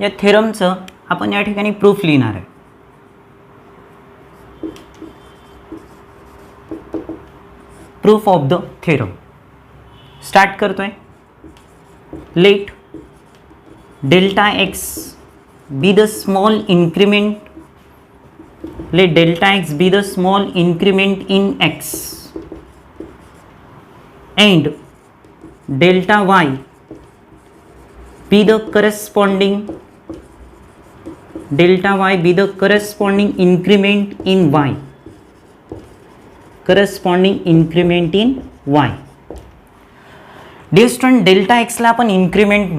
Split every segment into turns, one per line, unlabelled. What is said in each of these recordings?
या थेरमचं आपण या ठिकाणी प्रूफ लिहिणार आहे. Proof of the theorem start करतोय. Let delta x be the small increment, let delta x be the small increment in x and delta y be the corresponding increment in y, corresponding increment in y. Distance delta एक्सला आपण increment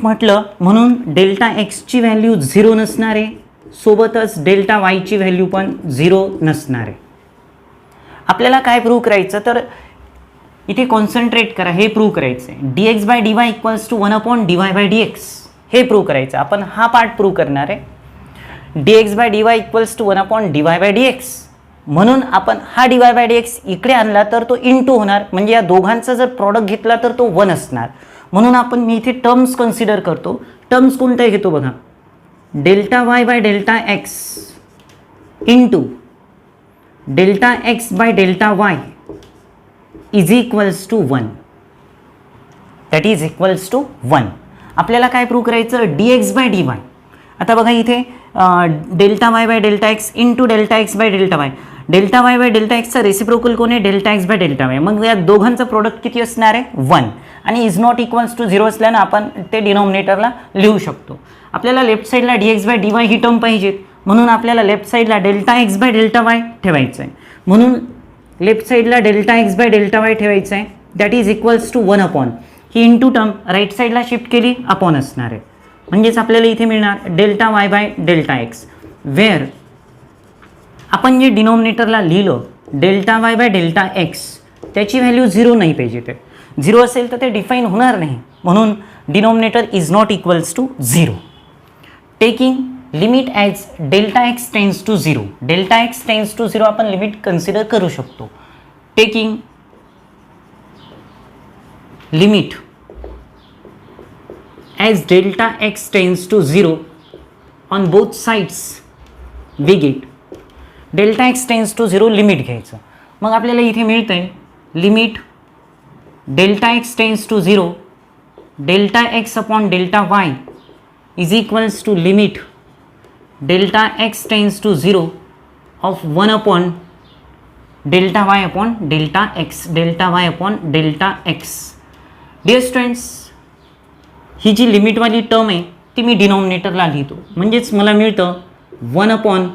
म्हटलं म्हणून delta एक्सची value 0 नसणार आहे, सोबतच delta वायची value पण 0 नसणार आहे. आपल्याला काय प्रूव्ह करायचं, तर इथे कॉन्सन्ट्रेट करा, हे प्रूव्ह करायचं आहे. dx by dy equals to 1/dy/dx हे प्रूव्ह करायचं. आपण हा पार्ट प्रूव्ह करणार आहे. dx by dy equals to 1/dy/dx म्हणून आपण हा dy/dx इकडे आणला तर तो इंटू होणार, म्हणजे या दोघांचा जर प्रॉडक्ट घेतला तर तो 1 असणार. म्हणून मी इथे टर्म्स कन्सिडर करतो. टर्म्स कोणत्या घेतो बघा, delta y by delta x into delta x by delta y is equals to 1, that is equals to 1. आपल्याला काय प्रूव्ह करायचं, dx बाय dy. आता बघा इथे delta y by delta x into delta x by delta Y. Delta y by delta एक्सचा reciprocal कोण आहे, delta x by delta Y. मग या दोघांचं प्रोडक्ट किती असणार आहे, 1. आणि इज नॉट इक्वल्स टू 0 असल्यानं आपण ते डिनॉमिनेटरला लिहू शकतो. आपल्याला लेफ्ट साईडला dx बाय dy ही टर्म पाहिजेत, म्हणून आपल्याला लेफ्ट साईडला delta x by delta y ठेवायचं आहे. म्हणून लेफ्ट साईडला delta x by delta y ठेवायचं आहे, दॅट इज इक्वल्स टू 1/. ही इंटू टर्म राईट साईडला शिफ्ट केली अपॉन असणार आहे. म्हणजेच आपल्याला इथे मिळणार delta y by delta x, where आपण जे डिनॉमिनेटरला लिहिलं delta y by delta x त्याची व्हॅल्यू 0 नाही पाहिजे. ते 0 असेल तर ते डिफाईन होणार नाही, म्हणून denominator is not equals to 0. Taking limit as delta x tends to 0, delta x tends to 0 आपण लिमिट कन्सिडर करू शकतो. Taking limit as delta x tends to 0 on both sides we get delta x tends to 0 limit घ्यायचं. मग आपल्याला इथे मिळतं आहे limit delta x tends to 0 delta x upon delta y is equals to limit delta x tends to 0 of 1 upon delta y upon delta x, delta y upon delta x. Dear students, ही जी लिमिटवाली term आहे ती मी डिनॉमिनेटरला लिहितो, म्हणजेच मला मिळतं 1 upon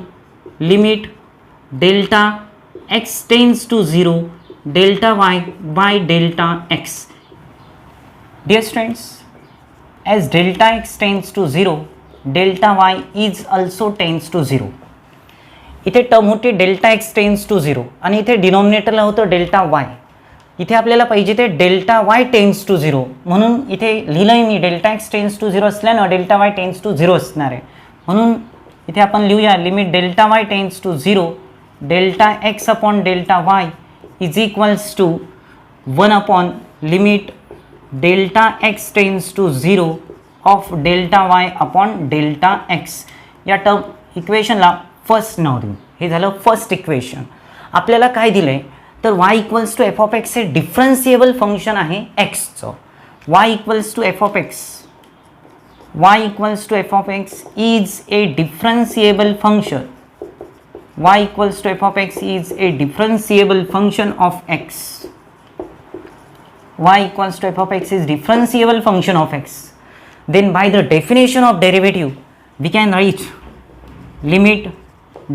limit delta x tends to 0 delta y by delta x. Dear students, as delta x tends to 0 delta y is also tends to 0. इथे टर्म होती डेल्टा एक्स टेन्स टू 0 आणि इथे डिनॉमिनेटरला होतं डेल्टा वाय. इथे आपल्याला पाहिजे ते delta y tends to 0, म्हणून इथे लिहिलं आहे मी डेल्टा एक्स टेन्स टू 0 असल्यानं डेल्टा वाय टेन्स टू 0 असणार आहे. म्हणून इथे आपण लिहूया limit delta y tends to 0 delta x upon delta y is equals to 1 upon limit delta x tends to 0 of delta y upon delta x. या term इक्वेशनला first नाव देऊ. हे झालं फर्स्ट इक्वेशन. आपल्याला काय दिलं आहे, तर y equals to f of x हे डिफरन्शिएबल फंक्शन आहे एक्सचं. y equals to f of x, y equals to f of x is a differentiable function. y equals to f of x is a differentiable function of x. y equals to f of x is differentiable function of x. Then by the definition of derivative we can write limit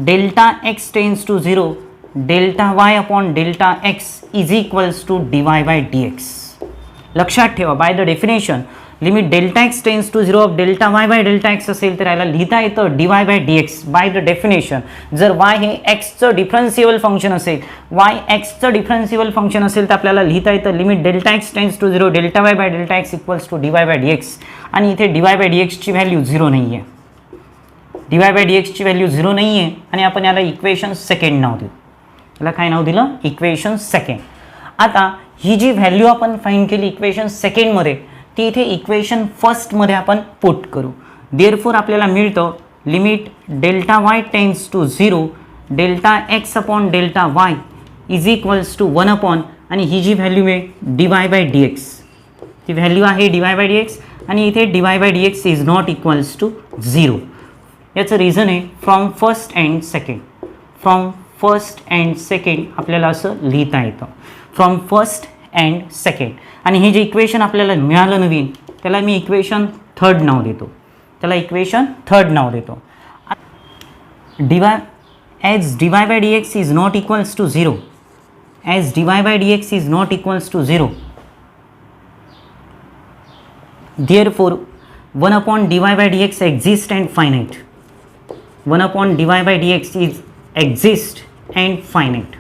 delta x tends to 0 delta y upon delta x is equals to dy by dx. लक्षात ठेवा, by the definition limit delta x tends to 0 of delta y by delta x असेल तर याला लिहिता येतं dy by dx by the definition. जर y हे एक्सचं डिफरन्शिएबल फंक्शन असेल, y एक्सचं डिफरन्शिएबल फंक्शन असेल तर आपल्याला लिहिता येतं limit delta x tends to 0 delta y by delta x equals to dy by dx. आणि इथे dy बाय dxची व्हॅल्यू 0 नाही आहे, dy बाय dxची व्हॅल्यू 0 नाही आहे आणि आपण याला इक्वेशन सेकंड नाव देऊ. याला काय नाव दिलं, इक्वेशन सेकंड. आता ही जी व्हॅल्यू आपण फाइंड केली इक्वेशन सेकंडमध्ये ती इथे इक्वेशन फर्स्टमध्ये आपण पुट करू. देअरफॉर आपल्याला मिळतं limit delta y tends to 0 delta x upon delta y is equals to 1 upon आणि ही जी व्हॅल्यू आहे dy बाय dx, ती व्हॅल्यू आहे dy बाय dx आणि इथे dy by dx is not equals to 0. याचं रिझन आहे from first and second. From first and second आपल्याला असं लिहिता येतं, फ्रॉम फर्स्ट अँड सेकंड. आणि हे जे इक्वेशन आपल्याला मिळालं नवीन त्याला मी इक्वेशन थर्ड नाव देतो, त्याला इक्वेशन थर्ड नाव देतो. as dy by dx is not equals to 0, as dy by dx is not equals to 0, therefore 1 upon dy by dx exists and finite. 1 upon dy by dx is exist and finite.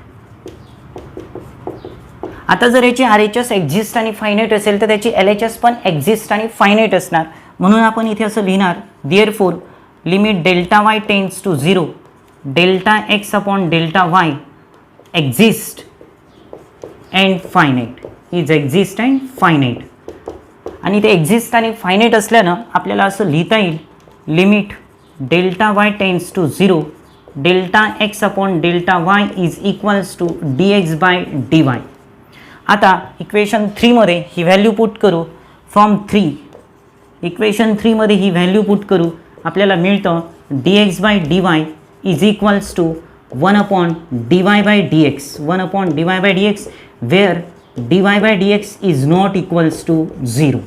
आता जर याची RHS exist आणि finite असेल तर त्याची LHS पण exist आणि finite असणार. म्हणून आपण इथे असं लिहिणार therefore limit delta y tends to 0 delta x upon delta y exist and finite is exist and finite. आणि ते एक्झिस्ट आणि फायनाईट असल्यानं आपल्याला असं लिहिता येईल limit delta y tends to 0 delta x upon delta y is equals to dx by dy. आता equation 3 मध्ये ही व्हॅल्यू पुट करू. फ्रॉम 3 इक्वेशन 3 मध्ये ही व्हॅल्यू पुट करू आपल्याला मिळतं dx by dy is equals to 1 upon dy by dx, 1 upon dy by dx where dy by dx is not equals to 0.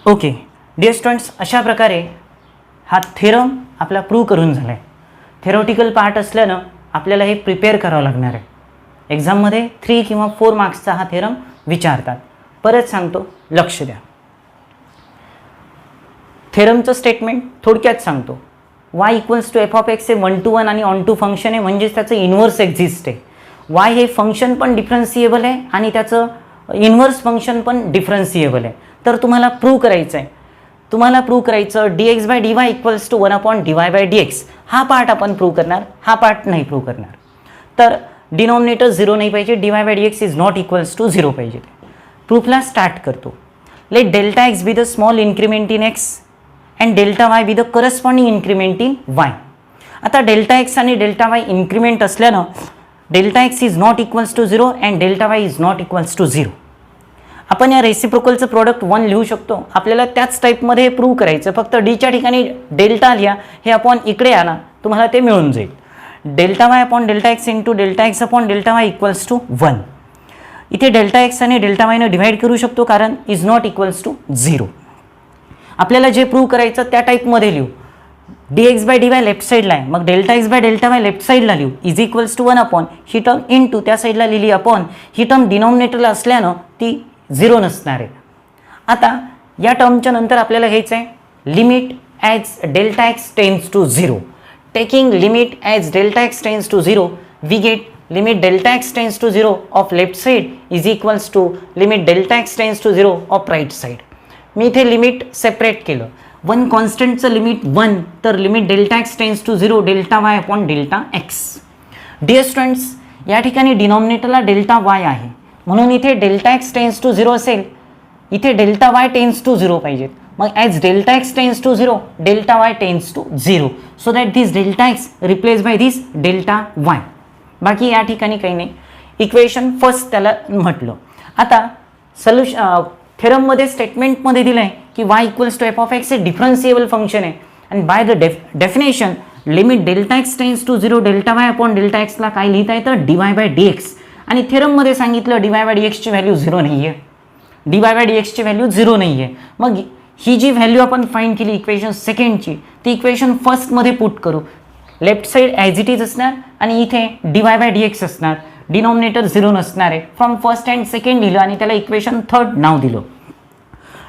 Okay dear students, अशा प्रकारे हा theorem आपला प्रूव्ह करून झाला आहे. थेरॉटिकल पार्ट असल्यानं आपल्याला हे प्रिपेअर करावं लागणार आहे. एक्झाममध्ये 3 किंवा 4 मार्क्सचा हा थेरम विचारतात. परत सांगतो, लक्ष द्या. थेरमचं स्टेटमेंट थोडक्यात सांगतो. y equals to f of x हे 1 to 1 आणि ऑन टू फंक्शन आहे, म्हणजेच त्याचं इन्व्हर्स एक्झिस्ट आहे. y हे फंक्शन पण डिफरन्सिएबल आहे आणि त्याचं इन्व्हर्स फंक्शन पण डिफरन्सिएबल आहे. तर तुम्हाला प्रूव्ह करायचं आहे, तुम्हाला प्रूव्ह करायचं dx by dy equals to 1 upon dy by dx. हा पार्ट आपण प्रूव्ह करणार, हा पार्ट नाही प्रूव्ह करणार. तर डिनॉमिनेटर 0 नाही पाहिजे, dy by dx is not equals to 0 पाहिजे. प्रूफला स्टार्ट करतो. Let delta x be the small increment in x and delta y be the corresponding increment in y. आता डेल्टा एक्स आणि डेल्टा वाय इन्क्रीमेंट असल्यानं delta x is not equals to 0 and delta y is not equals to 0. आपण या रेसिप्रोकलचं product 1 लिहू शकतो. आपल्याला त्याच टाईपमध्ये हे प्रूव्ह करायचं. फक्त डीच्या ठिकाणी डेल्टा लिहा, हे अपॉन इकडे आला तुम्हाला ते मिळून जाईल. Delta y upon delta x into delta x upon delta y equals to 1. इथे डेल्टा एक्स आणि डेल्टा वायनं डिवाइड करू शकतो कारण इज नॉट इक्वल्स टू 0. आपल्याला जे प्रूव्ह करायचं त्या टाईपमध्ये लिहू. dx बाय dy लेफ्ट साईडला आहे, मग delta x by delta y left साईडला लिहू इज इक्वल्स टू 1 अपॉन ही टर्म इंटू त्या साईडला लिहिली अपॉन ही टर्म डिनॉमिनेटरला असल्यानं ती 0 नसणार आहे. आता या टर्मच्या नंतर आपल्याला घ्यायचं आहे limit as delta x tends to 0. Taking limit as delta x tends to 0 we get limit delta x tends to 0 of left side is equals to limit delta x tends to 0 of right side. मी इथे limit separate केलं. 1 कॉन्स्टंटचं limit 1 तर limit delta x tends to 0 delta y upon delta x. Dear students, या ठिकाणी डिनॉमिनेटरला delta y आहे म्हणून इथे डेल्टा एक्स टेन्स टू 0 असेल, इथे डेल्टा वाय टेन्स टू 0 पाहिजेत. मग as delta x tends to 0 delta y tends to 0 so that this delta x replace by this delta y. बाकी या ठिकाणी काही नाही. इक्वेशन फर्स्ट त्याला म्हटलं. आता थेरममध्ये स्टेटमेंटमध्ये दिलं आहे की y equals to f of x हे डिफरन्सिएबल फंक्शन आहे आणि by the definition limit delta x tends to 0 delta y upon delta एक्सला काय लिहिता येतं dy बाय dx. आणि थेरममध्ये सांगितलं dy बाय dxची व्हॅल्यू 0 नाही आहे, dy बाय dxची व्हॅल्यू 0 नाही आहे. मग ही जी व्हॅल्यू आपण फाइंड केली इक्वेशन सेकंडची ती इक्वेशन फर्स्टमध्ये पुट करू. Left side as it is असणार आणि इथे dy बाय dx असणार. डिनॉमिनेटर 0 नसणार आहे. फ्रॉम फर्स्ट अँड सेकंड लिहिलं आणि त्याला इक्वेशन थर्ड नाव दिलं.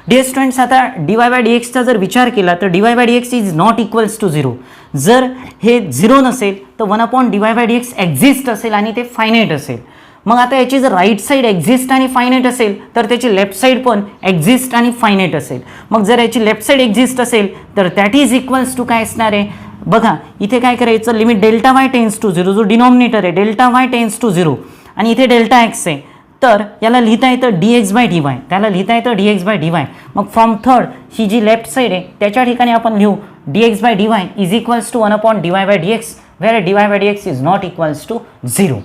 डिअर स्टुडंट्स, आता dy बाय dxचा जर विचार केला तर dy by dx is not equals to 0. जर हे 0 नसेल तर 1 upon dy by dx exist असेल आणि ते फायनाईट असेल. मग आता याची जर राईट साईड एक्झिस्ट आणि फायनाईट असेल तर त्याची लेफ्ट साईड पण एक्झिस्ट आणि फायनाईट असेल. मग जर याची लेफ्ट साईड एक्झिस्ट असेल तर दॅट इज इक्वल्स टू काय असणार आहे बघा. इथे काय करायचं limit delta y tends to 0 जो डिनॉमिनेटर आहे डेल्टा वाय टेन्स टू 0 आणि इथे डेल्टा एक्स आहे तर याला लिहिता येतं dx बाय dy, त्याला लिहिता येतं dx बाय dy. मग फ्रॉम थर्ड ही जी लेफ्ट साईड आहे त्याच्या ठिकाणी आपण लिहू dx by dy is equals to 1 dy by dx, where dy by dx is not equals to 0.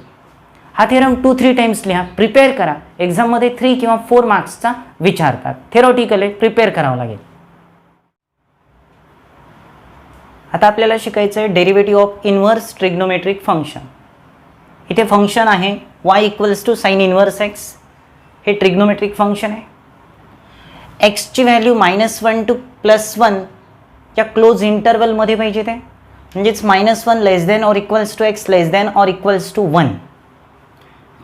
हा थेरम 2-3 टाइम्स लिहा, प्रिपेअर करा. एक्झाममध्ये 3 किंवा 4 मार्क्सचा विचारतात, थेरॉटिकली प्रिपेअर करावं लागेल. आता आपल्याला शिकायचं आहे derivative of inverse trigonometric function. इथे फंक्शन आहे y equals to sine inverse x. हे ट्रिग्नोमेट्रिक फंक्शन आहे. एक्सची व्हॅल्यू -1 टू +1 या क्लोज इंटरवलमध्ये पाहिजे ते, म्हणजेच -1 less than or equals to x less than or equals to 1.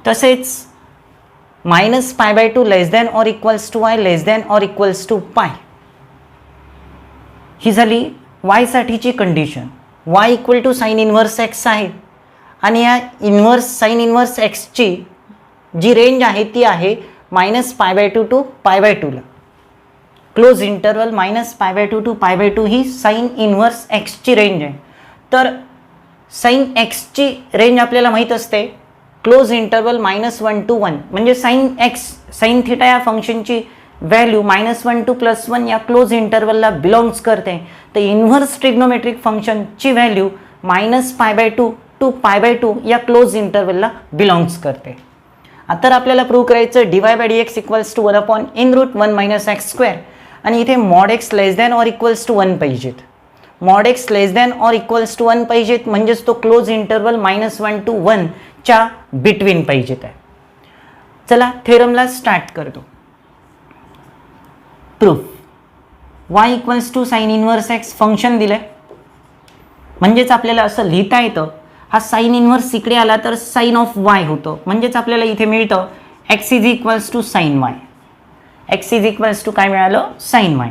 तसेच -π/2 less than or equals to y less than or equals to π. ही झाली y साठीची condition. y equal to sine inverse x आहे आणि या साइन इन्व्हर्स एक्सची जी range आहे ती आहे -π/2 टू π/2 ला. क्लोज इंटरवल -π/2 टू π/2 ही साइन इन्व्हर्स एक्सची रेंज आहे. तर साइन एक्सची रेंज आपल्याला माहीत असते, क्लोज इंटरवल -1 टू 1, म्हणजे साइन थिटा या फंक्शनची व्हॅल्यू -1 टू +1 या क्लोज इंटरवलला बिलॉंग्स करते. तर इन्व्हर्स ट्रिग्नोमेट्रिक फंक्शनची व्हॅल्यू -π/2 टू π/2 या क्लोज इंटरवलला बिलॉंग्स करते. आता आपल्याला प्रूव्ह करायचं dy by dx equals to 1/(1 - x²) आणि इथे mod x less than or equals to 1 पाहिजेत. mod x less than or equals to 1 पाहिजेत, म्हणजेच तो क्लोज इंटरवल -1 टू 1 च्या बिटवीन पाहिजेत आहे. चला थेरमला स्टार्ट करतो. Proof y equals to sine inverse x function दिलं आहे, म्हणजेच आपल्याला असं लिहिता येतं, हा साइन इन्व्हर्स इकडे आला तर साइन ऑफ y होतं, म्हणजेच आपल्याला इथे मिळतं x is equals to sine y. x is equals to काय मिळालं? Sine y.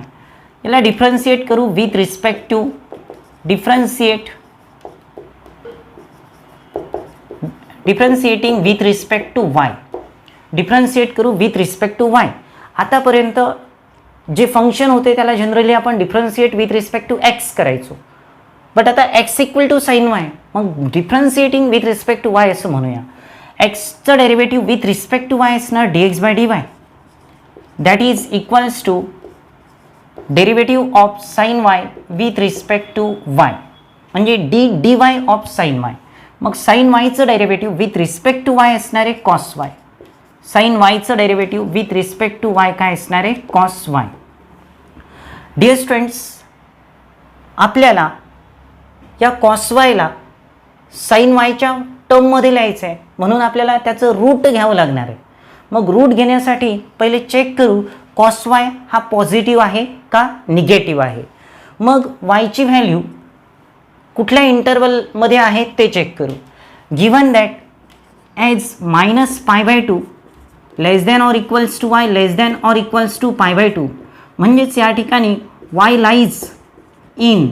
याला डिफरन्शिएट करू with respect to differentiating with respect to y. Differentiate करू विथ रिस्पेक्ट टू y. आतापर्यंत जे फंक्शन होते त्याला जनरली आपण differentiate with respect to x करायचो, बट आता x equal to sine y, मग differentiating with respect to y असं म्हणूया. एक्सचं derivative with respect to y असणार dx by dy, that is equals to derivative of sine y with respect to y, म्हणजे dy of sine y. मग sine yचं derivative with respect to y असणार आहे cos y. Sine yचं derivative with respect to y काय असणार आहे? Cos y. Dear students, आपल्याला या कॉस वायला साइन वायच्या टर्ममध्ये लिहायचं आहे, म्हणून आपल्याला त्याचं रूट घ्यावं लागणार आहे. मग रूट घेण्यासाठी पहिले चेक करू कॉस वाय हा पॉझिटिव्ह आहे का निगेटिव्ह आहे. मग वायची व्हॅल्यू कुठल्या इंटरवलमध्ये आहे ते चेक करू. Given that as -π/2 less than or equals to y less than or equals to π/2, म्हणजेच या ठिकाणी y लाईज इन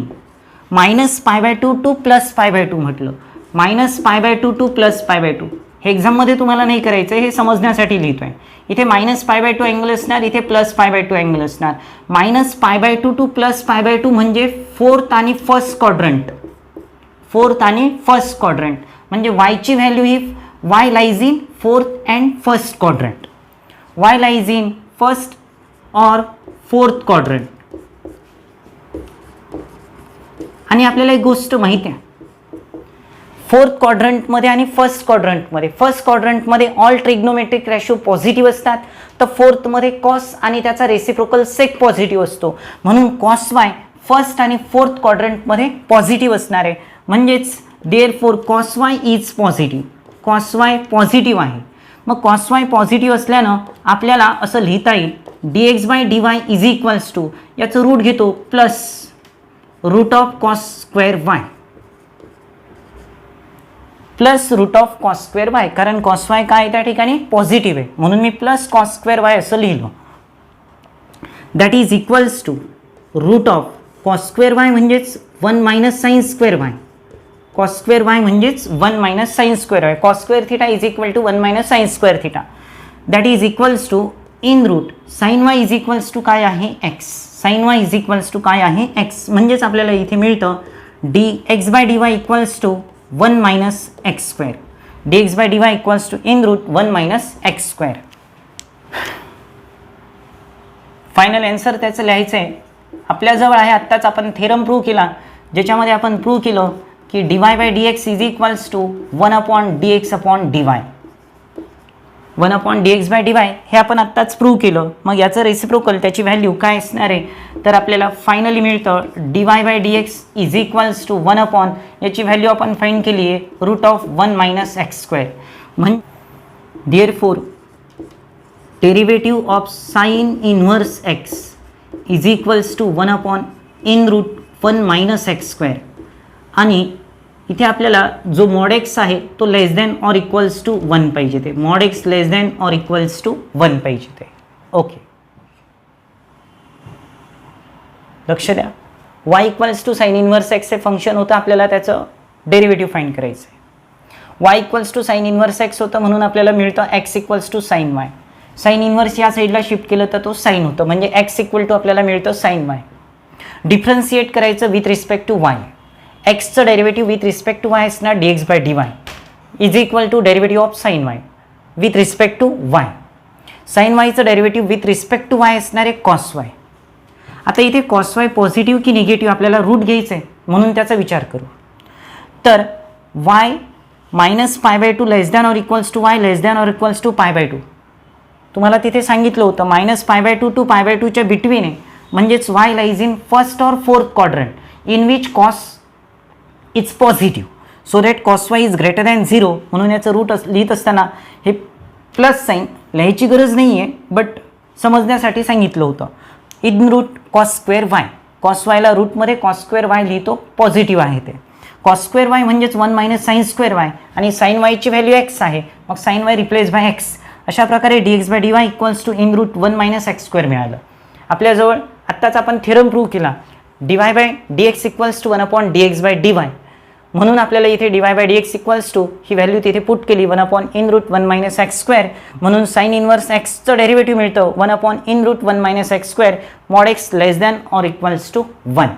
-π/2 टू +π/2 म्हटलं. -π/2 टू +π/2 हे एक्झाममध्ये तुम्हाला नाही करायचं, हे समजण्यासाठी लिहितो आहे. इथे -π/2 अँगल असणार, इथे +π/2 अँगल असणार. -π/2 टू +π/2 म्हणजे फोर्थ आणि फर्स्ट क्वाड्रंट, म्हणजे वायची व्हॅल्यू ही y lies in fourth and first quadrant. y lies in first or fourth quadrant. आणि आपल्याला एक गोष्ट माहिती आहे, फोर्थ क्वाड्रंटमध्ये आणि फर्स्ट क्वाड्रंटमध्ये ऑल ट्रिग्नोमेट्रिक रेशो पॉझिटिव्ह असतात, तर फोर्थमध्ये कॉस आणि त्याचा रेसिप्रोकल सेक पॉझिटिव्ह असतो, म्हणून कॉस वाय फर्स्ट आणि फोर्थ क्वाड्रंटमध्ये पॉझिटिव्ह असणार आहे. म्हणजेच therefore cos y is positive, cos y positive आहे. मग कॉस वाय पॉझिटिव्ह असल्यानं आपल्याला असं लिहिता येईल dx by dy is equals to, याचं रूट घेतो plus root of cos square y, plus root of cos square y, कारण कॉस वाय काय त्या ठिकाणी पॉझिटिव्ह आहे, म्हणून मी प्लस कॉस स्क्वेअर वाय असं लिहिलं. That is equals to root of cos square y म्हणजेच 1 - sine square y, cos square y म्हणजेच 1 - sine square y. Cos square theta is equal to 1 - sine square theta, that is equals to in root sine y is equals to काय आहे x. Sine y is equals to काय आहे x, म्हणजेच आपल्याला इथे मिळतं dx by dy equals to 1 - x². dx by dy equals to in root 1 minus x square. Final answer त्याचं लिहायचं आहे. आपल्याजवळ आहे, आत्ताच आपण थेरम प्रूव्ह केला ज्याच्यामध्ये आपण प्रूव्ह केलं की dy by dx is equals to 1 upon dx upon dy. 1 upon dx by dy हे आपण आत्ताच प्रूव्ह केलं. मग याचं रेसिप्रोकल त्याची व्हॅल्यू काय असणार आहे, तर आपल्याला फायनली मिळतं dy by dx is equals to 1 upon, याची व्हॅल्यू आपण फाइंड केली आहे root of 1 minus x square. म्हणजे therefore derivative of sine inverse x is equals to 1 upon in root 1 minus x square. आणि इथे आपल्याला जो मॉड एक्स आहे तो less than or equals to 1 पाहिजे. ते mod x less than or equals to 1 पाहिजे ते. ओके, लक्ष द्या. y equals to sine inverse x हे फंक्शन होतं, आपल्याला त्याचं डेरिव्हेटिव्ह फाइंड करायचं आहे. y equals to sine inverse x होतं म्हणून आपल्याला मिळतं x equals to sine y. Sine inverse या साईडला शिफ्ट केलं तर तो साइन होतं, म्हणजे x इक्वल टू आपल्याला मिळतं साइन वाय. डिफरन्शिएट करायचं विथ रिस्पेक्ट टू y. एक्सचं derivative with respect to y असणार dx by dy is equal to derivative of sine y with respect to y. Sine वायचं derivative with respect to y असणार आहे cos y. आता इथे cos y positive की negative आपल्याला root घ्यायचं आहे म्हणून त्याचा विचार करू. तर y minus pi by two less than or equals to y less than or equals to pi by two. तुम्हाला तिथे सांगितलं होतं minus pi by two to pi by टूच्या बिटवीन आहे, म्हणजेच y lies in first or fourth quadrant in which cos it's positive, so that cos y is greater than 0. म्हणून याचं route लिहित असताना हे प्लस साईन लिहायची गरज नाही आहे, बट समजण्यासाठी सांगितलं होतं. In root cos square y, cos वायला रूटमध्ये कॉस स्क्वेअर वाय लिहितो, पॉझिटिव्ह आहे ते. कॉस स्क्वेअर वाय म्हणजेच 1 मायनस साइन स्क्वेअर वाय आणि साइन वायची व्हॅल्यू एक्स आहे, मग sine y replace by x. अशा प्रकारे dx by dy equals to in root 1 minus x square मिळालं. आपल्याजवळ आत्ताच आपण थेरम प्रूव्ह केला dy by dx equals to 1 upon dx by dy. म्हणून आपल्याला इथे dy by dx equals to ही व्हॅल्यू तिथे पुट केली 1 upon in root 1 minus x square. म्हणून साइन इनव्हर्स एक्सचं डेरिव्हेटिव्ह मिळतं 1 upon in root 1 minus x square mod x less than or equals to 1.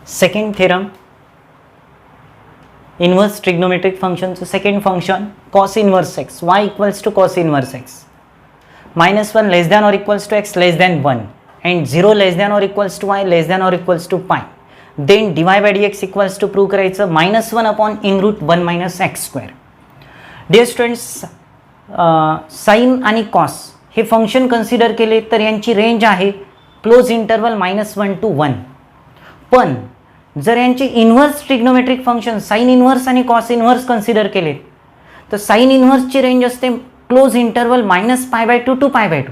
Second theorem, inverse trigonometric फंक्शनचं second function cos inverse x y equals to cos inverse x. -1 less than or equals to x less than 1 and 0 less than or equals to y less than or equals to pi. Then dy by dx equals to prove करायचं -1 upon in root 1 minus x square. Dear students, sine आणि cos हे function consider केले तर यांची range आहे close interval -1 to 1. पण जर यांचे inverse trigonometric function sine inverse आणि कॉस इन्व्हर्स कन्सिडर केले तर साइन इन्व्हर्सची रेंज असते क्लोज इंटरवल -π/2 to π/2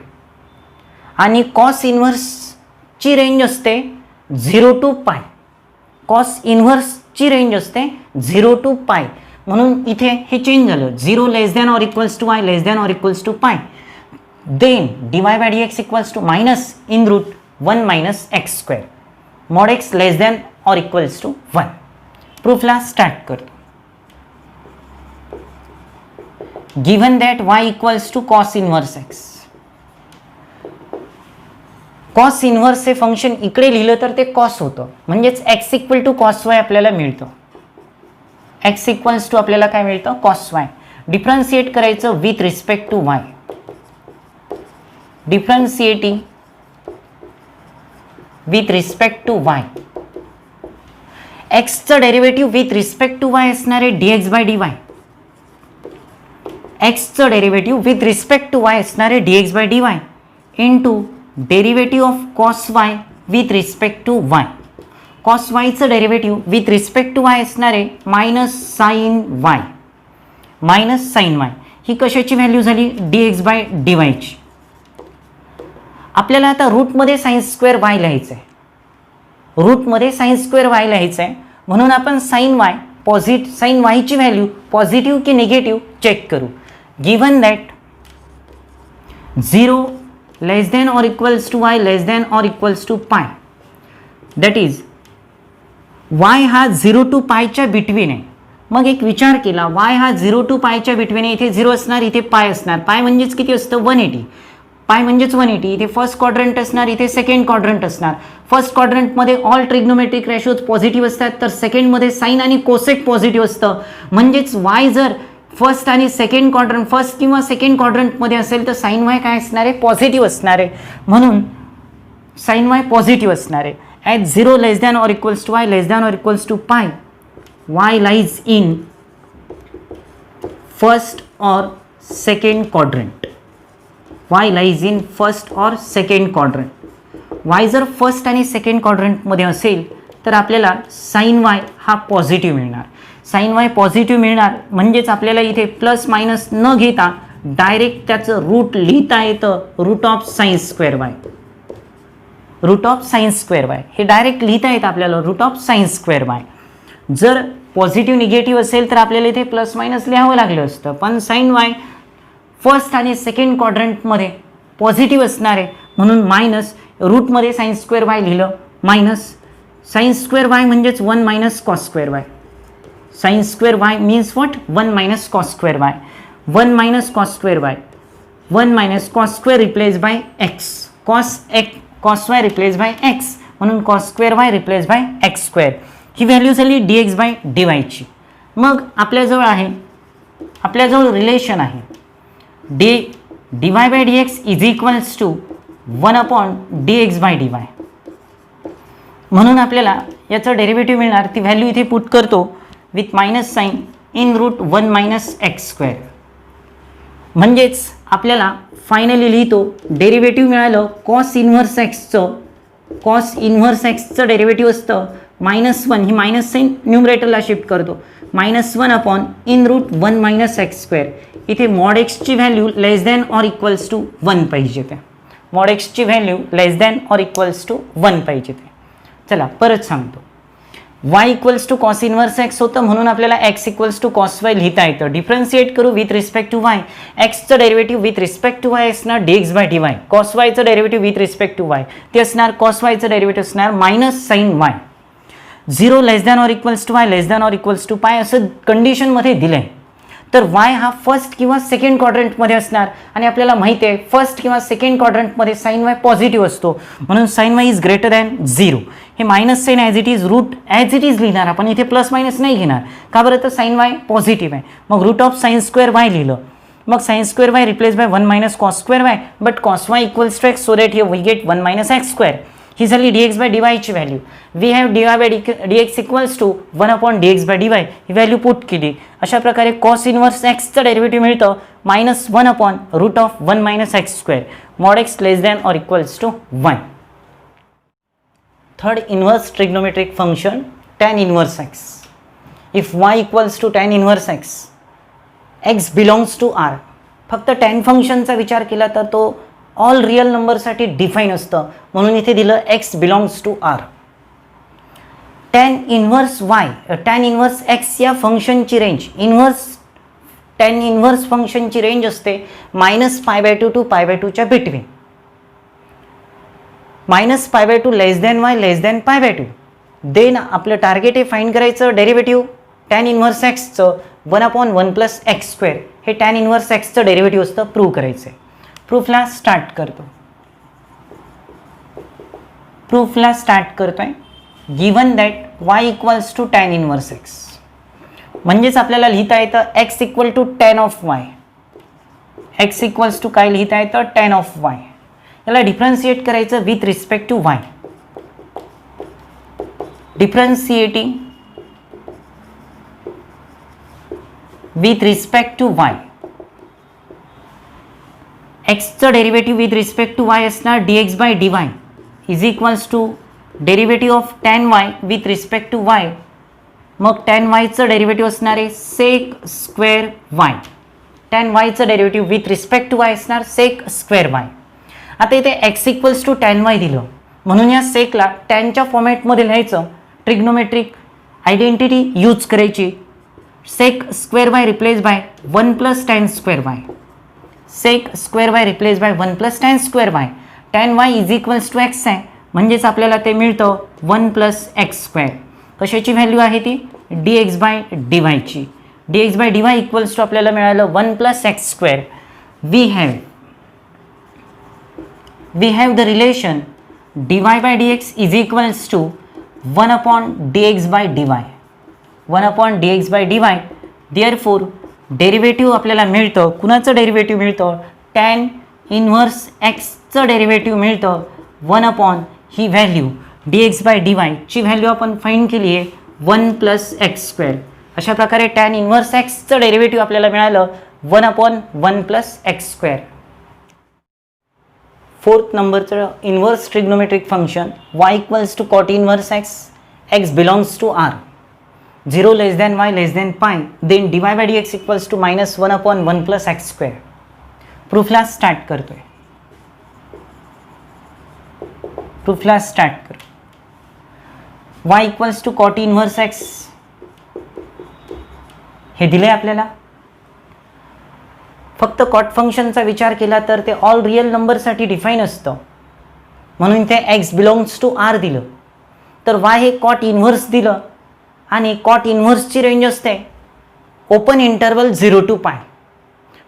आणि कॉस इन्व्हर्सची रेंज असते 0 to π. कॉस इन्व्हर्सची रेंज असते 0 to π. म्हणून इथे हे चेंज झालं 0 less than or equals to y less than or equals to π. Then dy by dx equals to minus in root 1 minus x square mod x less than or equals to 1. प्रूफला start करतो. Given that y equals to cos inverse x. Cos inverse हे function इकडे लिहिलं तर ते cos होतं, म्हणजेच x equal to cos y आपल्याला मिळतं. x इक्वल्स टू आपल्याला काय मिळतं कॉस वाय. डिफरन्शिएट करायचं with respect to y. Differentiating with respect to y. एक्सचं derivative with respect to y असणार आहे dx बाय dy. एक्सचं derivative with respect to y असणार आहे dx by dy into derivative of cos y with respect to y. Cos वायचं derivative with respect to y असणार आहे minus sine y. Minus sine y ही कशाची value झाली dx by dy ची. आपल्याला आता रूटमध्ये साइन स्क्वेअर वाय लिहायचं आहे. रूटमध्ये साइन स्क्वेअर वाय लिहायचं आहे म्हणून आपण साइन वायची व्हॅल्यू पॉझिटिव्ह की निगेटिव्ह चेक करू. Given that 0 less than or equals to y less than or equals to pi, that is y हा 0 to पायच्या बिटवीन आहे. मग एक विचार केला y हा 0 to पायच्या बिटवीन आहे, इथे 0 असणार इथे पाय असणार. पाय म्हणजेच किती असतं 180. पाय म्हणजेच 180, इथे फर्स्ट क्वाड्रंट असणार, इथे सेकंड क्वाड्रंट असणार. फर्स्ट क्वाड्रंटमध्ये ऑल ट्रिग्नोमेट्रिक रेशोज पॉझिटिव्ह असतात, तर सेकंडमध्ये साइन आणि कोसेक पॉझिटिव्ह असतं. म्हणजेच वाय जर फर्स्ट आणि सेकंड क्वाड्रंट, फर्स्ट किंवा सेकंड क्वाड्रंटमध्ये असेल तर साइन वाय काय असणार आहे, पॉझिटिव्ह असणार आहे. म्हणून साइन वाय पॉझिटिव्ह असणार आहे. At 0 less than or equals to y less than or equals to pi, y lies in first or second quadrant. y lies in first or second quadrant. y जर first आणि second क्वाड्रंटमध्ये असेल तर आपल्याला sine y हा positive मिळणार. Sine y positive मिळणार म्हणजेच आपल्याला इथे प्लस मायनस न घेता डायरेक्ट त्याचं रूट लिहिता येतं, root of sine square y. Root of sine square y हे डायरेक्ट लिहिता येतं आपल्याला, root of sine square y. जर पॉझिटिव्ह निगेटिव्ह असेल तर आपल्याला इथे प्लस मायनस लिहावं लागलं असतं, पण साइन वाय फर्स्ट आणि सेकंड क्वाड्रंटमध्ये पॉझिटिव्ह असणार आहे म्हणून मायनस रूटमध्ये साइन स्क्वेअर वाय लिहिलं, मायनस साइन स्क्वेअर वाय म्हणजेच 1 minus cos square y. Sine square y means what, 1 minus cos square y. 1 minus cos square y, 1 minus cos square replace by x, cos y replace by x, म्हणून cos square y replace by x square. ही value झाली dx by dy ची. मग आपल्याजवळ relation आहे dy by dx is equals to 1 upon dx by dy. म्हणून आपल्याला याचं डेरिव्हेटिव्ह मिळणार, ती व्हॅल्यू इथे पुट करतो with minus sine in root 1 minus x square. म्हणजेच आपल्याला फायनली लिहितो डेरिव्हेटिव्ह मिळालं कॉस इन्व्हर्स एक्सचं डेरिव्हेटिव्ह असतं -1, ही मायनस साइन न्यूमरेटरला शिफ्ट करतो, -1 upon in root 1 minus x square. इथे मॉड एक्सची value less than or equals to 1 पाहिजे ते. मॉड एक्सची value less than or equals to 1 पाहिजे ते. चला परत सांगतो, y equals to cos inverse x होतं म्हणून आपल्याला x equals to cos y लिहिता येतं. डिफरन्शिएट करू विथ रिस्पेक्ट टू y. एक्सचं derivative with respect to y असणार dx बाय dy. कॉस वायचं derivative with respect to y ते असणार, कॉस वायचं डेरिव्हेटिव्ह असणार minus sine y. 0 less than or equals to y less than or equals to pi असं कंडिशनमध्ये दिलं आहे. तर वाय हा फर्स्ट किंवा सेकंड क्वाड्रंटमध्ये असणार आणि आपल्याला माहिती आहे फर्स्ट किंवा सेकंड क्वाड्रंटमध्ये साइन वाय पॉझिटिव्ह असतो म्हणून sine y is greater than 0. हे minus sign as it is, root as it is लिहिणार आपण, इथे प्लस मायनस नाही घेणार. का बरं, तर साइन वाय पॉझिटिव्ह आहे. मग root of sine square y लिहिलं, मग sine square y replace by 1 minus cos square y, but cos y equals to x, so that here we get 1 minus x square. ही झाली dx by dy ची value. We have dy by dx equals to 1 upon dx by dy. ही value put केली. अशा प्रकारे cos inverse एक्सचं derivative मिळतं -1 upon root of 1 minus x square. Mod x less than or equals to 1. Third inverse trigonometric function tan inverse x. If y equals to tan inverse x, x belongs to r. फक्त tan फंक्शनचा विचार केला तर तो all real नंबरसाठी define असतं म्हणून इथे दिलं x belongs to r. tan inverse x या फंक्शनची रेंज, tan इन्व्हर्स फंक्शनची रेंज असते -π/2 टू π/2 च्या between. -π/2 less than y less than π/2. Then आपलं टार्गेट आहे फाइंड करायचं डेरिव्हेटिव्ह tan इन्व्हर्स एक्सचं 1 अपॉन 1 प्लस एक्स स्क्वेअर. हे tan इन्व्हर्स एक्सचं डेरिव्हेटिव्ह असतं, प्रूव्ह करायचं आहे. प्रूफला स्टार्ट करतोय. Given that y equals to tan inverse x, म्हणजेच आपल्याला लिहिता येतं x equal to tan of y. x equals to काय लिहिता येतं, tan ऑफ y. याला डिफरन्शिएट करायचं with respect to y. Differentiating with respect to y. एक्सचं derivative with respect to y असणार dx by dy is equals to derivative of tan y with respect to y. मग tan yचं derivative असणार आहे sec square y. tan yचं derivative with respect to y असणार sec square y. आता इथे x equals to tan y दिलं म्हणून या सेकला टॅनच्या फॉर्मॅटमध्ये लिहायचं. ट्रिग्नोमेट्रिक आयडेंटिटी यूज करायची. Sec square y replace by 1 plus tan square y. Sec square y replace by 1 plus tan square y. tan y is equals to x आहे म्हणजेच आपल्याला ते मिळतं 1 प्लस एक्स स्क्वेअर. कशाची व्हॅल्यू आहे ती, dx by dy ची. dx by dy equals to आपल्याला मिळालं 1 plus x square. We have we have the relation dy by dx is equals to 1 upon dx by dy. 1 upon dx by dy. Therefore derivative आपल्याला मिळतं. कुणाचं derivative मिळतं? tan inverse एक्सचं derivative मिळतं 1 upon he value dx by dy ची value आपण find केली आहे 1 प्लस एक्स स्क्वेअर. अशा प्रकारे tan इनव्हर्स एक्सचं डेरिव्हेटिव्ह आपल्याला मिळालं 1 upon 1 plus x square. Fourth नंबरचं inverse trigonometric function y equals to cot inverse x, x belongs to r, 0 less than y less than pi, then dy by dx equals to minus 1 upon 1 plus x square. प्रूफला start करतोय. प्रूफला start कर. y equals to cot inverse x हे दिले आपल्याला. फक्त cot फंक्शनचा विचार केला तर ते ऑल रिअल नंबरसाठी डिफाईन असतं, म्हणून ते एक्स बिलॉंग्स टू आर दिलं. तर y हे कॉट इनव्हर्स दिलं आणि कॉट इनव्हर्सची रेंज असते ओपन इंटरवल 0 टू पाय,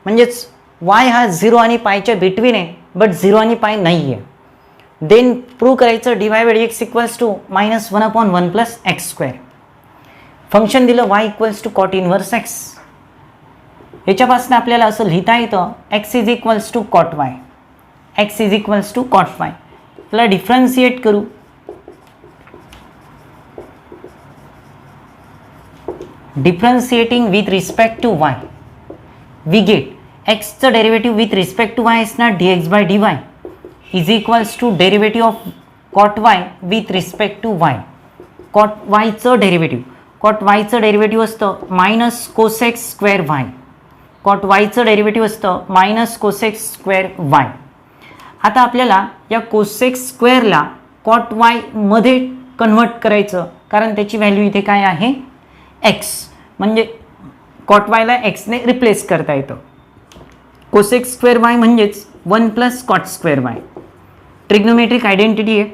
म्हणजेच y हा 0 आणि पायच्या बिटवीन आहे, बट 0 आणि पाय नाही आहे. देन प्रूव्ह करायचं dy by dx equals to minus 1 upon 1 plus x square. Function दिलं y equals to cot inverse x. याच्यापासून आपल्याला असं लिहिता येतं x is equals to cot y. x is equals to cot y. याला differentiate करू. Differentiating with respect to y we get एक्सचं derivative with respect to y असणार dx by dy is equals to derivative of cot y with respect to y. Cot वायचं derivative, cot वायचं derivative असतं minus cosec square y. Cot वायचं derivative असतं minus cosec square y. आता आपल्याला या cosec स्क्वेअरला कॉट वाय मध्ये कन्वर्ट करायचं, कारण त्याची व्हॅल्यू इथे काय आहे एक्स, म्हणजे कॉट वायला एक्सने रिप्लेस करता येतं. कोसेक्स स्क्वेअर वाय म्हणजेच 1 plus cot square y. Trigonometric identity आहे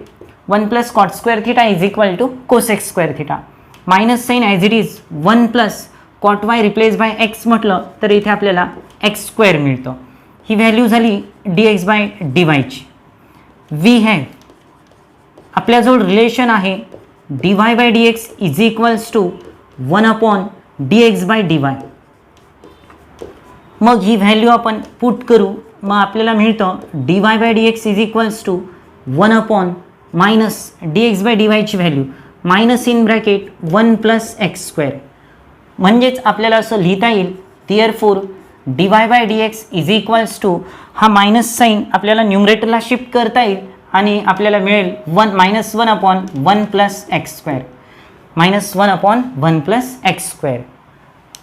1 plus cot square theta is equal to cosec square theta. Minus sign as it is 1 plus cot y replace by x म्हटलं तर इथे आपल्याला x square मिळतं. ही value झाली dx by dy ची. We have आपल्याजवळ रिलेशन आहे dy by dx is equals to 1 upon dx by dy. मग ही व्हॅल्यू आपण पुट करू, मग आपल्याला मिळतं dy by dx is equals to 1 upon minus dx by dy ची value minus in bracket 1 plus x square. म्हणजेच आपल्याला असं लिहिता येईल therefore dy by dx is equals to हा मायनस साईन आपल्याला न्यूमरेटरला शिफ्ट करता येईल आणि आपल्याला मिळेल minus 1 upon 1 plus x square. Minus 1 upon 1 plus x square.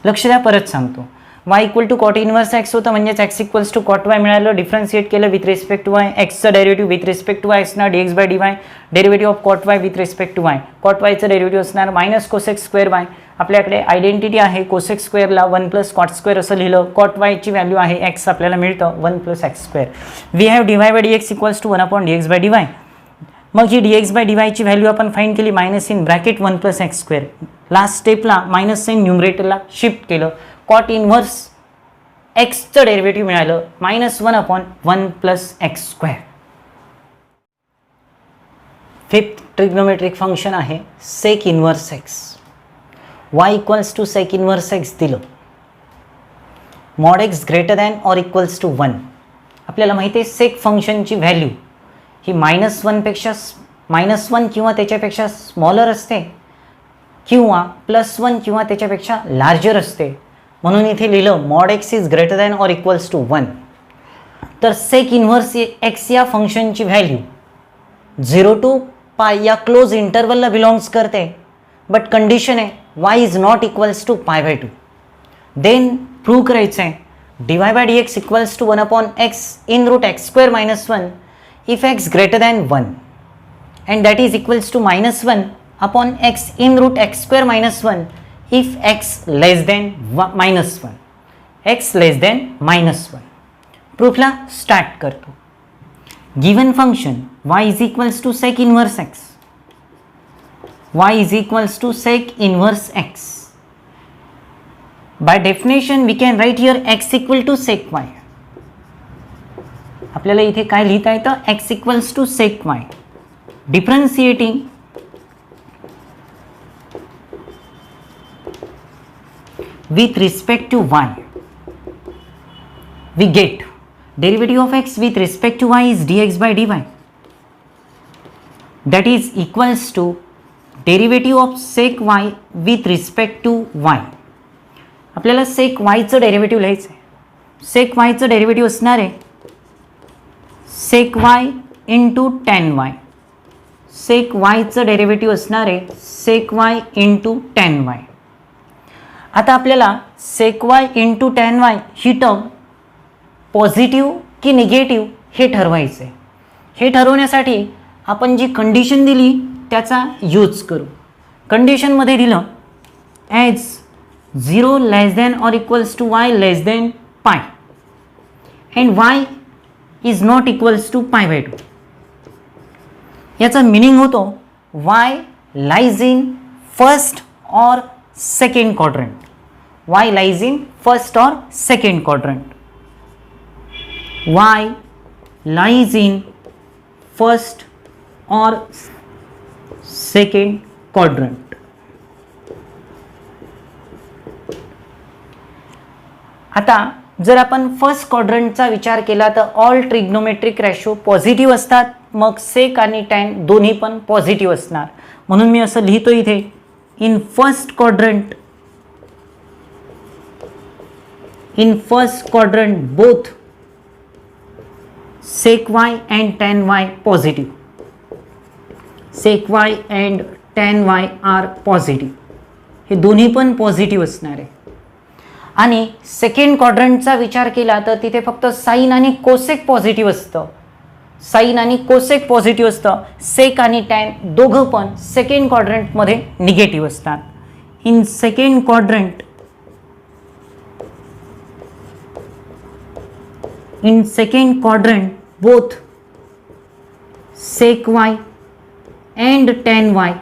लक्ष द्या, परत सांगतो. y equal to cot inverse x होतं, म्हणजेच x equals to cot y मिळालं. डिफरन्शिएट केलं विथ रिस्पेक्ट टू वाय. एक्सचं derivative with respect to y असणार dx by dy. Derivative of cot y with respect to y. Cot वायचं derivative असणार minus cosec square y. आपल्याकडे identity आहे cosec स्क्वेअरला 1 plus cot square असं लिहिलं. Cot वायची व्हॅल्यू आहे एक्स, आपल्याला मिळतं 1 plus x square. We have dy by dx equals to 1 upon dx by dy. मग जी dx बाय dy ची व्हॅल्यू आपण फाइंड केली minus in bracket 1 plus x square. Last स्टेपला मायनस साइन न्यूमरेटरला शिफ्ट केलं. कॉट इनव्हर्स एक्सचं derivative मिळालं minus 1 upon 1 plus x square. Fifth trigonometric function आहे sec inverse x. y equals to sec inverse x दिलं. Mod x greater than or equals to 1. आपल्याला माहिती आहे सेक फंक्शनची व्हॅल्यू ही मायनस वन किंवा त्याच्यापेक्षा स्मॉलर असते किंवा +1 किंवा त्याच्यापेक्षा लार्जर असते, म्हणून इथे लिहिलं mod x is greater than or equals to 1. तर सेक इनव्हर्स एक्स या फंक्शनची व्हॅल्यू 0 टू पाय या क्लोज इंटरवलला बिलॉंग्स करते, बट कंडिशन आहे y is not equals to pi by 2. Then prove करायचं आहे dy by dx equals to 1 upon x in root x square minus 1 if x greater than 1 and that is equals to minus 1 upon x in root x square minus 1 if x less than minus 1. x less than minus 1. प्रूफला start करतो. Given function y is equals to sec inverse x. y is equals to sec inverse x. By definition we can write here x equal to sec y. आपल्याला इथे काय लिहिता येतं, x equals to sec y differentiating with respect to y, we get derivative of x with respect to y is dx by dy, that is equals to derivative of sec y with respect to y. आपल्याला sec y चं derivative लिहायचं आहे. sec y चं derivative असणार आहे sec y into tan y. sec y चं derivative असणार आहे sec y into tan y. आता आपल्याला sec y into tan y ही टर्म पॉझिटिव्ह की निगेटिव्ह हे ठरवायचं आहे. हे ठरवण्यासाठी आपण जी कंडिशन दिली त्याचा यूज करू. कंडिशनमध्ये दिलं as 0 less than or equals to y less than pi and y is not equals to pi by 2. याचा मिनिंग होतो y lies in first or second quadrant. Y lies in first or second quadrant. Y lies in first or second quadrant. आता जर आपण first क्वाड्रंटचा विचार केला तर all trigonometric ratio positive असतात, मग सेक आणि टॅन दोन्ही पण पॉझिटिव्ह असणार. म्हणून मी असं लिहितो इथे in first quadrant both sec y and tan y positive. sec y and tan y are positive. हे दोन्ही पण पॉझिटिव्ह असणार आहे. आणि सेकंड क्वाड्रंटचा विचार केला तर तिथे फक्त साइन आणि कोसेक पॉझिटिव्ह असतं. साइन आणि कोसेक पॉझिटिव्ह असतं. सेक आणि टॅन दोघं पण सेकंड क्वाड्रंटमध्ये निगेटिव्ह असतात. In second quadrant both sec y and tan y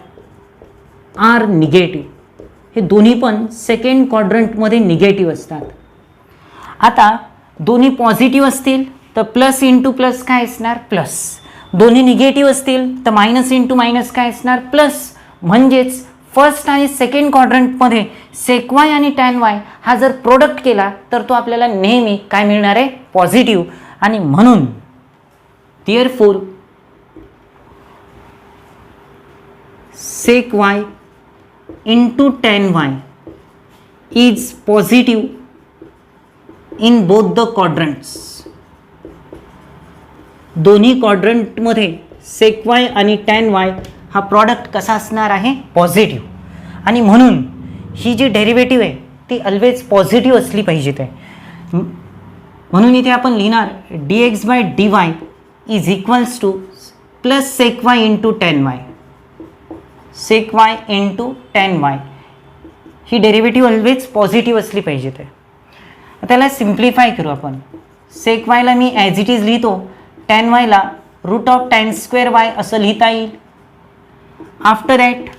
are negative. हे दोन्ही पण सेकंड क्वाड्रंटमध्ये निगेटिव्ह असतात. आता दोन्ही पॉझिटिव्ह असतील तर प्लस इंटू प्लस काय असणार प्लस, दोन्ही निगेटिव्ह असतील तर मायनस इंटू मायनस काय असणार प्लस. म्हणजेच फर्स्ट आणि सेकंड क्वाड्रंटमध्ये सेक वाय आणि टॅन वाय हा जर प्रोडक्ट केला तर तो आपल्याला नेहमी काय मिळणार आहे पॉझिटिव्ह. आणि म्हणून therefore sec y into tan y is positive in both the quadrants. दोन्ही क्वाड्रंटमध्ये सेक वाय आणि टॅन वाय हा प्रॉडक्ट कसा असणार आहे पॉझिटिव्ह. आणि म्हणून ही जी डेरिव्हेटिव्ह आहे ती ऑलवेज पॉझिटिव्ह असली पाहिजे. ते म्हणून इथे आपण लिहिणार dx by dy is equals to plus sec y into tan y. Sec y into tan y ही डेरिव्हेटिव्ह ऑलवेज पॉझिटिव्ह असली पाहिजे. ते त्याला सिम्प्लिफाय करू आपण. सेक वायला मी ॲज इट इज लिहितो, टॅन वायला root of tan square y असं लिहिता येईल. After that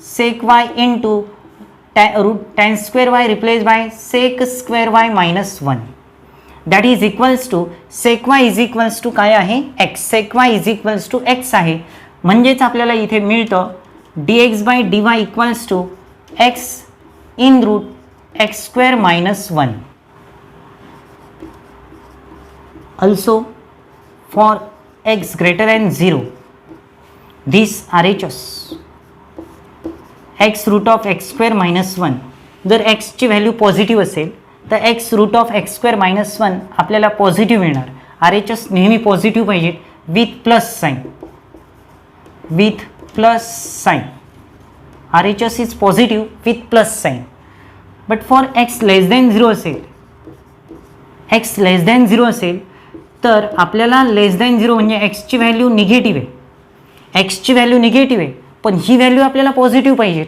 sec y into root tan square y replace by sec square y minus 1 that is equals to sec y is equals to काय आहे x. Sec y is equals to x आहे. म्हणजेच आपल्याला इथे मिळतं dx by dy equals to x in root x square minus 1. Also for x greater than 0 these RHS x root of x square minus 1. जर x ची value positive असेल तर x root of x square minus 1 आपल्याला positive मिळणार. RHS नेहमी positive पाहिजे with plus sign. RHS is positive with plus sign. But for x less than 0 असेल तर आपल्याला लेस दॅन 0 म्हणजे एक्सची व्हॅल्यू निगेटिव्ह आहे. पण ही व्हॅल्यू आपल्याला पॉझिटिव्ह पाहिजेत.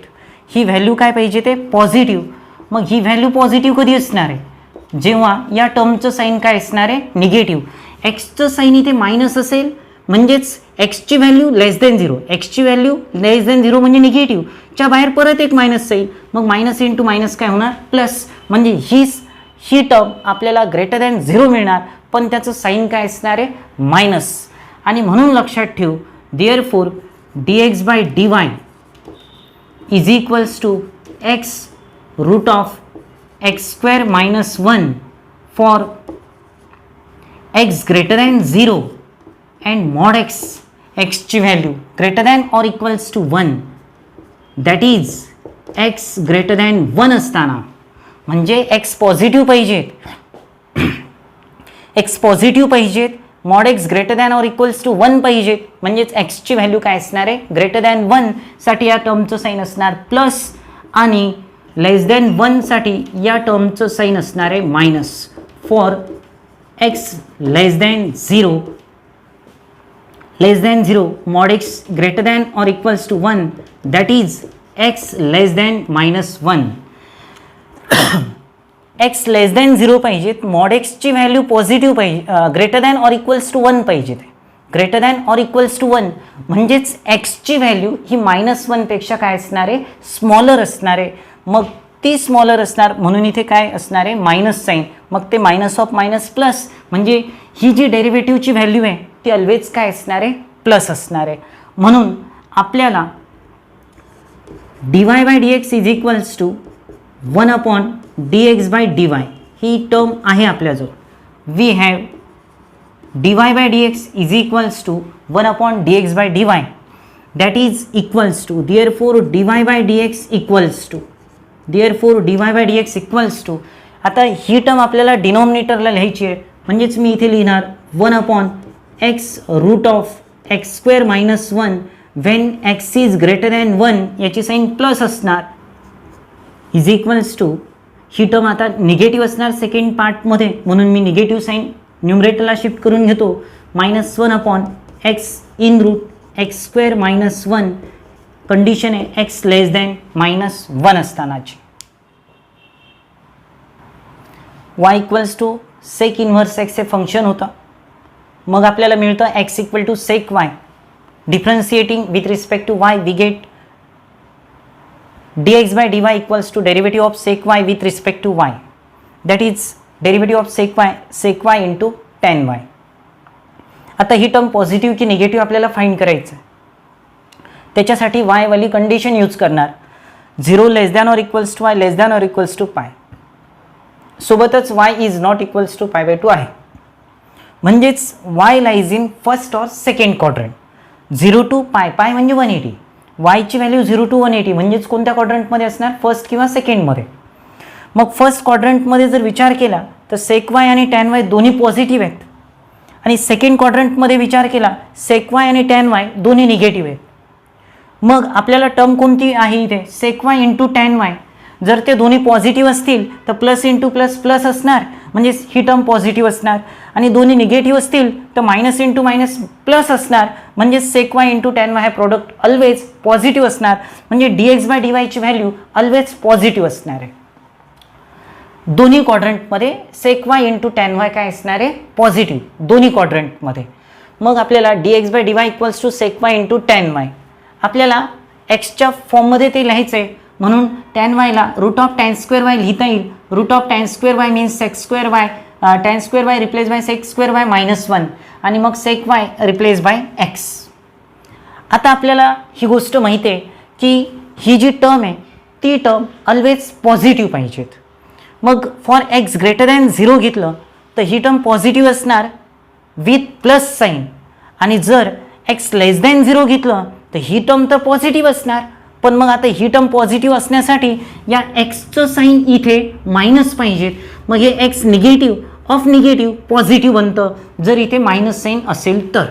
ही व्हॅल्यू काय पाहिजे ते पॉझिटिव्ह. मग ही व्हॅल्यू पॉझिटिव्ह कधी असणार आहे जेव्हा या टर्मचं साईन काय असणार आहे निगेटिव्ह. एक्सचं साईन इथे मायनस असेल म्हणजेच एक्सची value less than 0. एक्सची value less than 0 म्हणजे निगेटिव्हच्या बाहेर परत एक मायनस येईल. मग मायनस इंटू मायनस काय होणार प्लस. म्हणजे ही टर्म आपल्याला ग्रेटर दॅन 0 मिळणार. पण त्याचं साईन काय असणार आहे, मायनस. आणि म्हणून लक्षात ठेव, therefore dx by dy is equals to x root of x square minus 1 for x greater than 0 and mod एक्सची value greater than or equals to 1, that is x greater than 1 असताना, म्हणजे x positive पाहिजेत, x positive पाहिजेत, mod x greater than or equals to 1 पाहिजेत, म्हणजेच एक्सची value काय असणार आहे, ग्रेटर दॅन 1 साठी या टर्मचं साईन असणार प्लस, आणि लेस दॅन 1 साठी या टर्मचं साईन असणार आहे minus. For x less than 0 mod x greater than or equals to 1, that is x less than minus 1. X less than 0 पाहिजेत, मॉड एक्सची व्हॅल्यू पॉझिटिव्ह पाहिजे, greater than or equals to 1 पाहिजेत, greater than or equals to 1, म्हणजेच एक्सची value ही -1 पेक्षा काय असणार आहे, smaller असणार आहे. मग ती स्मॉलर असणार म्हणून इथे काय असणार आहे, मायनस साईन. मग ते मायनस ऑफ मायनस प्लस, म्हणजे ही जी डेरिव्हेटिव्हची व्हॅल्यू आहे ती ऑलवेज काय असणार आहे, प्लस असणार आहे. म्हणून आपल्याला dy by dx is equals to 1 upon dx by dy ही टर्म आहे आपल्याजवळ. We have dy by dx is equals to 1 upon dx by dy, that is equals to, therefore dy by dx equals to, therefore dy by dx equals to. आता ही term आपल्याला डिनॉमिनेटरला लिहायची आहे, म्हणजेच मी इथे लिहिणार 1 upon x root of x square minus 1 when x is greater than 1, याची sign plus असणार, इज इक्वल्स टू, ही टर्म आता निगेटिव्ह असणार सेकंड पार्टमध्ये, म्हणून मी निगेटिव्ह साईन न्यूमरेटरला शिफ्ट करून घेतो, -1 upon x in root x square minus 1, condition आहे एक्स लेस दॅन -1 असतानाची. y equals to sec inverse x हे फंक्शन होतं. मग आपल्याला मिळतं x equal to sec y. Differentiating with respect to y we get dx by dy equals to derivative of sec y with respect to y, that is derivative of sec y into tan y. आता ही term positive की negative आपल्याला find करायचं आहे. त्याच्यासाठी y वाली condition use करणार, 0 less than or equals to y less than or equals to pi, सोबतच y is not equals to π/2 आहे. म्हणजेच y lies in first or second quadrant. 0 to pi, pi म्हणजे 180, y ची value 0 to 180, म्हणजेच कोणत्या क्वाड्रंटमध्ये असणार, फर्स्ट किंवा सेकंडमध्ये. मग फर्स्ट क्वाड्रंटमध्ये जर विचार केला तर सेक वाय आणि टॅन वाय दोन्ही पॉझिटिव्ह आहेत, आणि सेकंड क्वाड्रंटमध्ये विचार केला सेक वाय आणि टॅन वाय दोन्ही निगेटिव्ह आहेत. मग आपल्याला टर्म कोणती आहे इथे, सेक वाय इंटू टॅन वाय. जर ते दोन्ही पॉझिटिव्ह असतील तर प्लस इंटू प्लस प्लस असणार, म्हणजे ही टर्म पॉझिटिव्ह असणार, आणि दोन्ही निगेटिव्ह असतील तर मायनस इंटू मायनस प्लस असणार, म्हणजे sec y into tan y हे प्रोडक्ट ऑलवेज पॉझिटिव्ह असणार, म्हणजे dx बाय dy ची व्हॅल्यू ऑलवेज पॉझिटिव्ह असणार आहे. दोन्ही क्वाड्रंटमध्ये sec y into tan y काय असणार आहे, पॉझिटिव्ह दोन्ही क्वाड्रंटमध्ये. मग आपल्याला dx by dy equals to sec y into tan y, आपल्याला एक्सच्या फॉर्ममध्ये ते लिहायचं आहे, म्हणून टॅन वायला root of tan square y लिहिता येईल. Root of tan square y means sec square y, tan square y replace by sec square y -1, आणि मग sec y replace by x. आता आपल्याला ही गोष्ट माहिती आहे की ही जी टर्म आहे ती टर्म ऑलवेज पॉझिटिव्ह पाहिजेत. मग फॉर एक्स ग्रेटर दॅन 0 घेतलं तर ही टर्म पॉझिटिव्ह असणार विथ प्लस साईन, आणि जर एक्स लेस दॅन 0 घेतलं तर ही टर्म तर पॉझिटिव्ह असणार. पण मग आता ही टर्म पॉझिटिव्ह असण्यासाठी या एक्सचं साईन इथे मायनस पाहिजेत. मग हे x negative of negative positive बनतं जर इथे मायनस साईन असेल तर.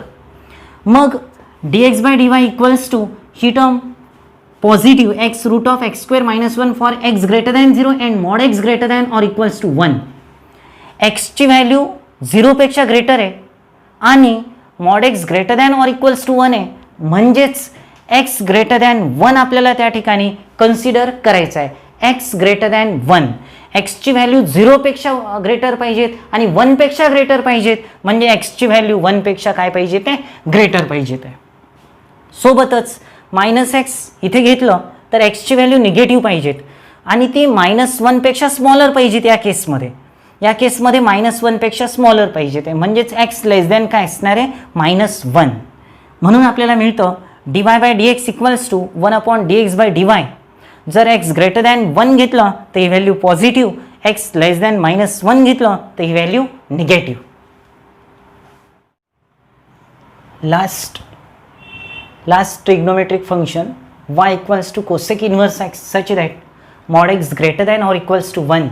मग dx by dy equals to ही term positive x root of x square -1 for x greater than 0 and mod x greater than or equals to 1. एक्सची value 0 पेक्षा greater आहे आणि mod x greater than or equals to 1 आहे, म्हणजेच x greater than 1 आपल्याला त्या ठिकाणी consider करायचं आहे. एक्स ग्रेटर दॅन 1, एक्सची व्हॅल्यू 0 पेक्षा ग्रेटर पाहिजेत आणि 1 पेक्षा ग्रेटर पाहिजेत, म्हणजे एक्सची व्हॅल्यू 1 पेक्षा काय पाहिजे ते ग्रेटर पाहिजेत. सोबतच -x इथे घेतलं तर एक्सची व्हॅल्यू निगेटिव्ह पाहिजेत आणि ती -1 पेक्षा स्मॉलर पाहिजेत या केसमध्ये. या केसमध्ये -1पेक्षा स्मॉलर पाहिजे ते, म्हणजेच एक्स लेस दॅन काय असणार आहे -1. म्हणून आपल्याला मिळतं dy by dx equals to 1/dx by dy. जर x ग्रेटर दॅन 1 घेतलं तर ही value positive, x less than -1 घेतलं तर ही value negative. Last trigonometric function y equals to cosec inverse x such that mod x greater than or equals to 1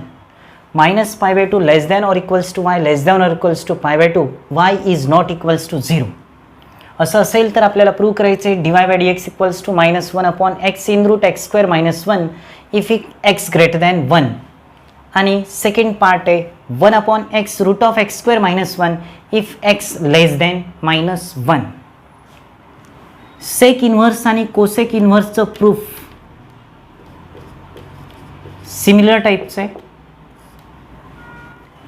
minus pi/2 less than or equals to y less than or equals to pi/2 y is not equals to 0. असं असेल तर आपल्याला prove करायचे dy by dx equals to -1/x in root x square minus 1 if x greater than 1. आणि second part आहे 1/x root of x square minus 1 if x less than -1. Sec inverse आणि cosec इन्व्हर्सचं proof similar टाईपचं आहे.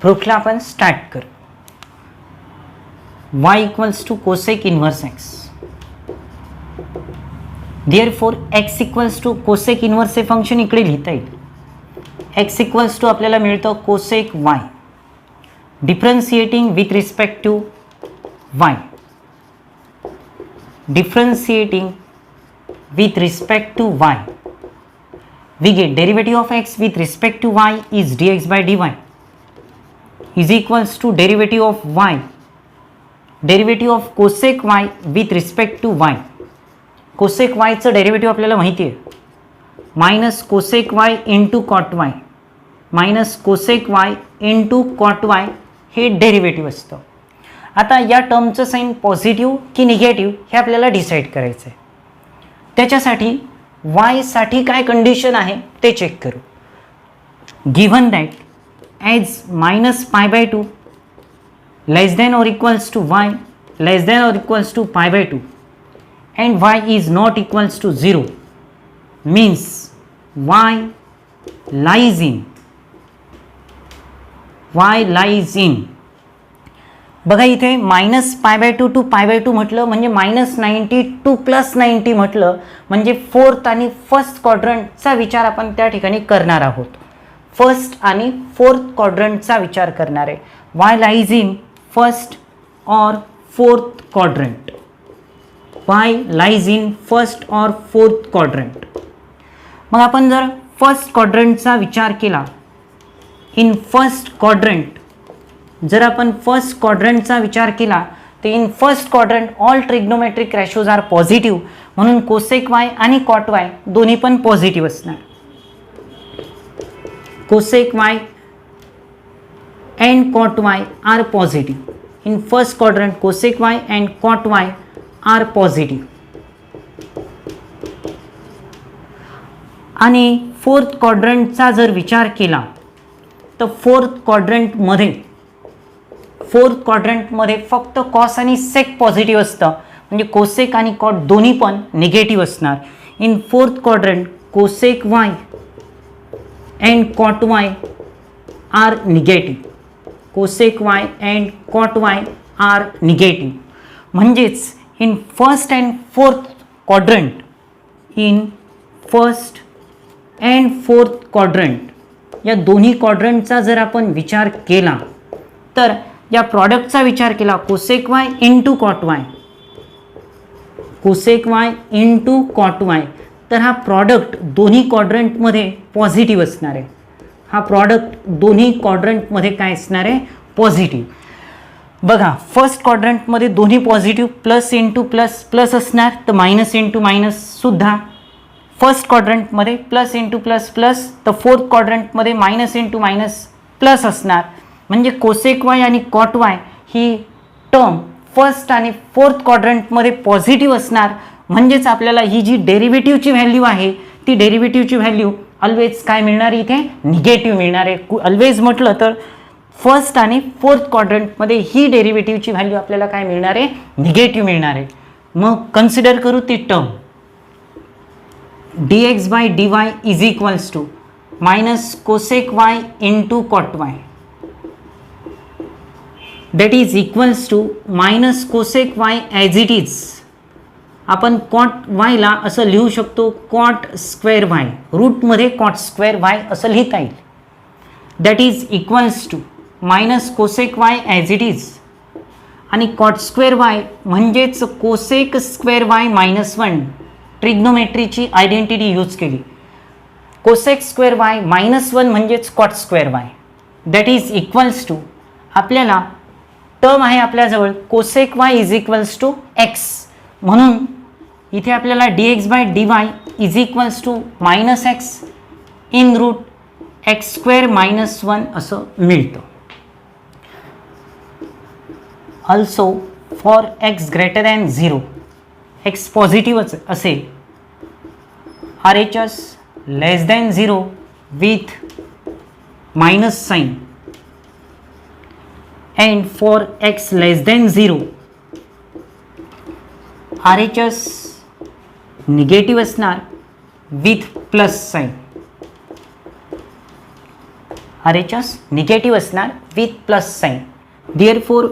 प्रूफला आपण start करू. y equals to cosec inverse x. Therefore x equals to cosec inverse हे फंक्शन इकडे लिहिता येईल. x इक्वल्स टू आपल्याला मिळतं cosec y differentiating with respect to y. Differentiating with respect to y, we get derivative of x with respect to y is dx by dy is equals to derivative of y, derivative of cosec y with respect to y. cosec y चं derivative आपल्याला माहिती आहे, minus cosec y into cot y minus cosec y into cot y हे derivative असतं. आता या टर्मचं sign positive की निगेटिव्ह हे आपल्याला डिसाईड करायचं आहे. त्याच्यासाठी y साठी काय कंडिशन आहे ते चेक करू. Given that as -π/2 less than or equals to y less than or equals to π/2 and y is not equals to 0 means y lies in. बघा इथे -π/2 टू π/2 म्हटलं म्हणजे -90 टू +90 म्हटलं म्हणजे फोर्थ आणि फर्स्ट क्वाड्रंटचा विचार आपण त्या ठिकाणी करणार आहोत. फर्स्ट आणि फोर्थ क्वाड्रंटचा विचार करणार आहे. y lies in first or fourth quadrant. y lies in first or fourth quadrant. मग आपण जर फर्स्ट क्वाड्रंटचा विचार केला, इन फर्स्ट क्वाड्रंट जर आपण फर्स्ट क्वाड्रंटचा विचार केला तर in first quadrant all trigonometric ratios are positive, म्हणून कोसेक y आणि कॉट y दोन्ही पण पॉझिटिव्ह असणार. Cosec y and cot y are positive. In first quadrant cosec y and cot y are positive. आणि fourth क्वाड्रंटचा जर विचार केला तर फोर्थ क्वाड्रंटमध्ये फक्त कॉस आणि सेक पॉझिटिव्ह असतं, म्हणजे कोसेक आणि कॉट दोन्ही पण निगेटिव्ह असणार. In fourth quadrant cosec y and cot y are negative. Cosec y and cot y are negative. म्हणजेच in first and fourth quadrant, in first and fourth quadrant या दोन्ही क्वाड्रंटचा जर आपण विचार केला तर या प्रॉडक्टचा विचार केला cosec y into cot y, cosec y into cot y, तर हा प्रॉडक्ट दोन्ही क्वाड्रंटमध्ये पॉझिटिव्ह असणार आहे. हा प्रॉडक्ट दोन्ही क्वाड्रंटमध्ये काय असणार आहे पॉझिटिव्ह. बघा फर्स्ट क्वाड्रंटमध्ये दोन्ही positive, plus into plus plus असणार, तर मायनस इंटू मायनस सुद्धा. फर्स्ट क्वाड्रंटमध्ये प्लस इंटू प्लस प्लस, तर फोर्थ क्वाड्रंटमध्ये मायनस इंटू मायनस प्लस असणार. म्हणजे कोसेक y आणि कॉट y ही टर्म फर्स्ट आणि फोर्थ क्वाड्रंटमध्ये पॉझिटिव्ह असणार. म्हणजेच आपल्याला ही जी डेरिव्हेटिव्हची व्हॅल्यू आहे ती डेरिव्हेटिव्हची व्हॅल्यू ऑलवेज काय मिळणार इथे निगेटिव्ह मिळणार आहे. ऑलवेज म्हटलं तर फर्स्ट आणि फोर्थ क्वाड्रंटमध्ये ही डेरिव्हेटिव्हची व्हॅल्यू आपल्याला काय मिळणार आहे निगेटिव्ह मिळणार आहे. मग कन्सिडर करू ती term dx by dy is equals to minus cosec y into cot y, that is equals to minus cosec y as it is. आपण cot y ला असं लिहू शकतो cot square y, रूटमध्ये cot square y असं लिहिता येईल. that is equals to minus cosec y as it is आणि cot square y म्हणजेच कोसेक स्क्वेअर वाय मायनस 1 ट्रिग्नोमेट्रीची आयडेंटिटी यूज केली. कोसेक स्क्वेअर वाय मायनस 1 म्हणजेच cot square y that is equals to आपल्याला term आहे आपल्याजवळ cosec y is equals to x, म्हणून इथे आपल्याला dx by dy is equals to minus x in root x square minus 1 असं मिळतं. Also for x greater than 0 x पॉझिटिव्हच असेल RHS लेस दॅन 0 विथ minus sign and for x less than 0 RHS negative असणार with plus sign. RHS negative असणार with plus sign. therefore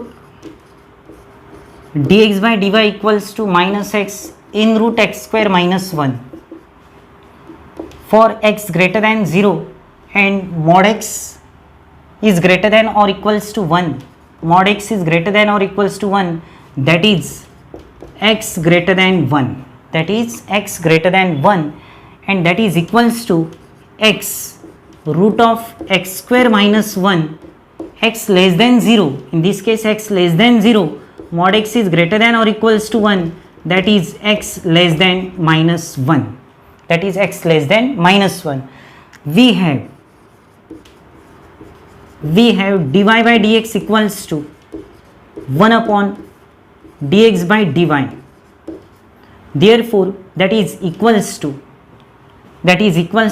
dx by dy equals to minus x in root x square minus 1 for x greater than 0 and mod x is greater than or equals to 1. Mod x is greater than or equals to 1, that is x greater than 1, that is x greater than 1, and that is equals to x root of x square minus 1 x less than 0, in this case x less than 0, mod x is greater than or equals to 1, that is x less than minus 1, that is x less than minus 1. We have dy by dx equals to 1 upon dx by dy. Therefore that is equals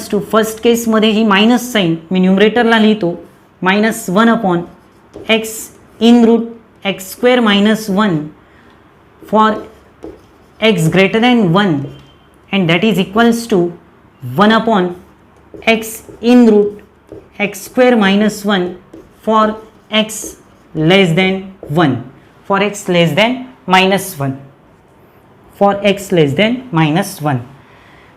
to first केसमध्ये ही minus sign मी न्यूमरेटरला लिहितो minus 1 upon x in root x square minus 1 for x greater than 1 and that is equals to 1 upon x in root x square minus 1 for x less than 1, for x less than minus 1, for x less than minus 1.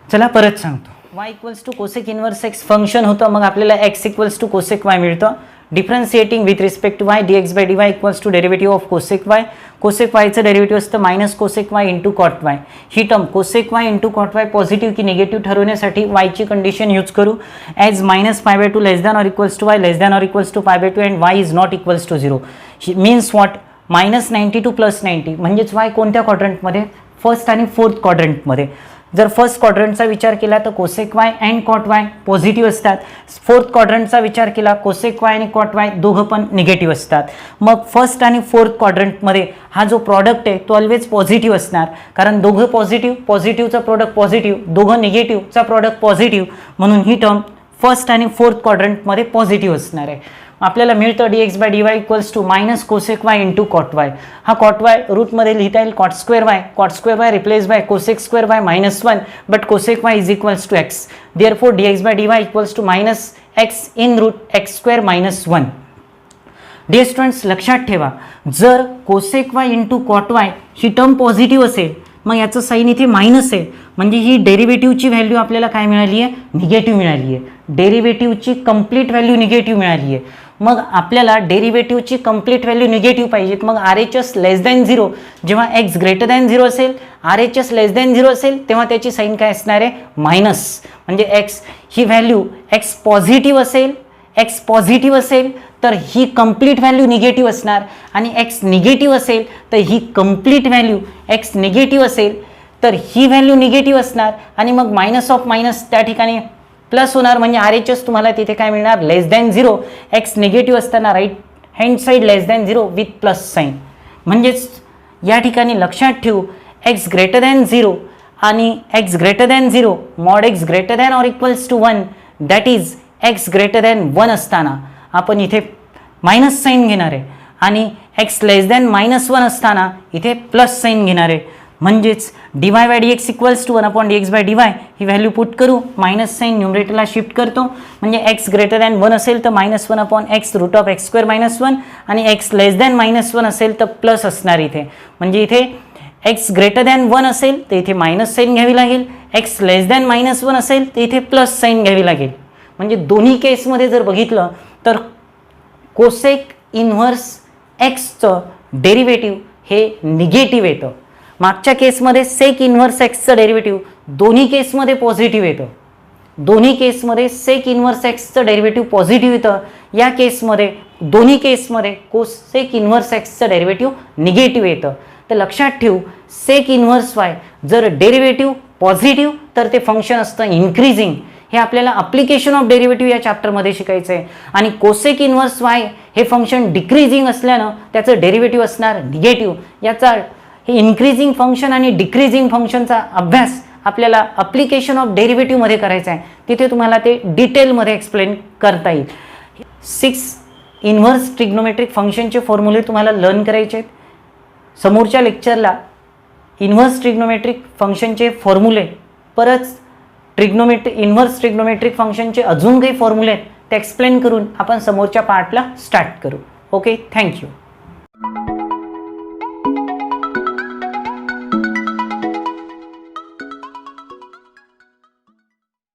चला परत सांगतो. y equals to cosec inverse x function होतं, मग आपल्याला x equals to cosec y मिळतं. Differentiating with respect to y dx by dy equals to derivative of cosec y. Cosec वायचं derivative असतं minus cosec y into cot y. ही term cosec y into cot y positive की negative ठरवण्यासाठी वायची condition use करू as minus pi by 2 less than or equals to y less than or equals to pi by 2 and y is not equals to 0. Means what minus 90 to plus 90 म्हणजेच Y कोणत्या क्वाड्रंटमध्ये first आणि fourth क्वाड्रंटमध्ये. जर first क्वाड्रंटचा विचार केला तर cosec y and cot y positive असतात. फोर्थ क्वाड्रंटचा विचार केला कोसेक वाय आणि कॉट वाय दोघं पण निगेटिव्ह असतात. मग फर्स्ट आणि फोर्थ क्वाड्रंटमध्ये हा जो प्रॉडक्ट आहे तो ऑलवेज पॉझिटिव्ह असणार, कारण दोघं पॉझिटिव्हचं प्रॉडक्ट पॉझिटिव्ह, दोघं निगेटिव्हचा प्रॉडक्ट पॉझिटिव्ह, म्हणून ही टर्म फर्स्ट आणि फोर्थ क्वाड्रंटमध्ये पॉझिटिव्ह असणार आहे. आपल्याला मिळतं dx by dy equals to minus cosec y into cot y. हा कॉट वाय रूटमध्ये लिहिता येईल cot square y replace by cosec square y minus 1, but cosec y is equals to x. Therefore dx by dy equals to minus x in root x square minus 1. Dear students लक्षात ठेवा, जर cosec y into cot y ही term positive असेल मग याचं sine इथे minus आहे, म्हणजे ही डेरिव्हेटिव्हची व्हॅल्यू आपल्याला काय मिळाली आहे, निगेटिव्ह मिळाली आहे. डेरिव्हेटिव्हची कंप्लीट व्हॅल्यू निगेटिव्ह मिळाली आहे. मग आपल्याला डेरिव्हेटिव्हची कंप्लीट व्हॅल्यू निगेटिव्ह पाहिजेत. मग RHS लेस दॅन 0, जेव्हा x ग्रेटर दॅन 0 असेल, RHS लेस दॅन 0 असेल तेव्हा त्याची साईन काय असणार आहे, मायनस. म्हणजे x ही व्हॅल्यू x पॉझिटिव्ह असेल तर ही कंप्लीट व्हॅल्यू निगेटिव्ह असणार, आणि x निगेटिव्ह असेल तर ही कंप्लीट व्हॅल्यू x निगेटिव्ह असेल तर ही व्हॅल्यू निगेटिव्ह असणार, आणि मग मायनस ऑफ मायनस त्या ठिकाणी प्लस होणार, म्हणजे RHS तुम्हाला तिथे काय मिळणार, लेस दॅन 0. x निगेटिव्ह असताना right hand side less than 0 with plus sign. म्हणजेच या ठिकाणी लक्षात ठेवू x ग्रेटर दॅन 0 आणि x greater than 0 mod x greater than or equals to 1, that is x greater than 1 असताना आपण इथे मायनस साईन घेणार आहे, आणि x लेस दॅन मायनस 1 असताना इथे प्लस साईन घेणार आहे. म्हणजेच dy by dx equals to 1 upon dx by dy ही व्हॅल्यू पुट करू, मायनस साईन न्यूमरेटरला शिफ्ट करतो, म्हणजे x ग्रेटर दॅन 1 असेल तर minus 1 upon x root of x square minus 1, आणि x लेस दॅन मायनस 1 असेल तर प्लस असणार इथे. म्हणजे इथे x ग्रेटर दॅन 1 असेल तर इथे मायनस साईन घ्यावी लागेल, x लेस दॅन मायनस 1 असेल तर इथे प्लस साईन घ्यावी लागेल. म्हणजे दोन्ही केसमध्ये जर बघितलं तर कोसेक इन्व्हर्स एक्सचं डेरिव्हेटिव्ह हे निगेटिव्ह येतं. मागच्या केसमध्ये सेक इन्व्हर्स एक्सचं डेरिव्हेटिव्ह दोन्ही केसमध्ये पॉझिटिव्ह येतं. दोन्ही केसमध्ये सेक इन्व्हर्स एक्सचं डेरिव्हेटिव्ह पॉझिटिव्ह येतं. या केसमध्ये दोन्ही केसमध्ये कोसेक इन्व्हर्स एक्सचं डेरिव्हेटिव्ह निगेटिव्ह येतं. तर लक्षात ठेवू, सेक इन्व्हर्स वाय जर डेरिव्हेटिव्ह पॉझिटिव्ह तर ते फंक्शन असतं इन्क्रीजिंग. हे आपल्याला अप्लिकेशन ऑफ डेरिव्हेटिव्ह या चॅप्टरमध्ये शिकायचं आहे. आणि कोसेक इन्व्हर्स वाय हे फंक्शन डिक्रीजिंग असल्यानं त्याचं डेरिव्हेटिव्ह असणार निगेटिव्ह. याचा हे इन्क्रीजिंग फंक्शन आणि डिक्रीजिंग फंक्शनचा अभ्यास आपल्याला अप्लिकेशन ऑफ डेरिव्हेटिव्हमध्ये करायचा आहे. तिथे तुम्हाला ते डिटेलमध्ये एक्सप्लेन करता येईल. 6 इन्व्हर्स ट्रिग्नोमेट्रिक फंक्शनचे फॉर्म्युले तुम्हाला लर्न करायचे आहेत. समोरच्या लेक्चरला इन्व्हर्स ट्रिग्नोमेट्रिक फंक्शनचे फॉर्म्युले परत इन्व्हर्स ट्रिग्नोमेट्रिक फंक्शनचे अजून काही फॉर्म्युले आहेत ते एक्सप्लेन करून आपण समोरच्या पार्टला स्टार्ट करू. Okay, thank you.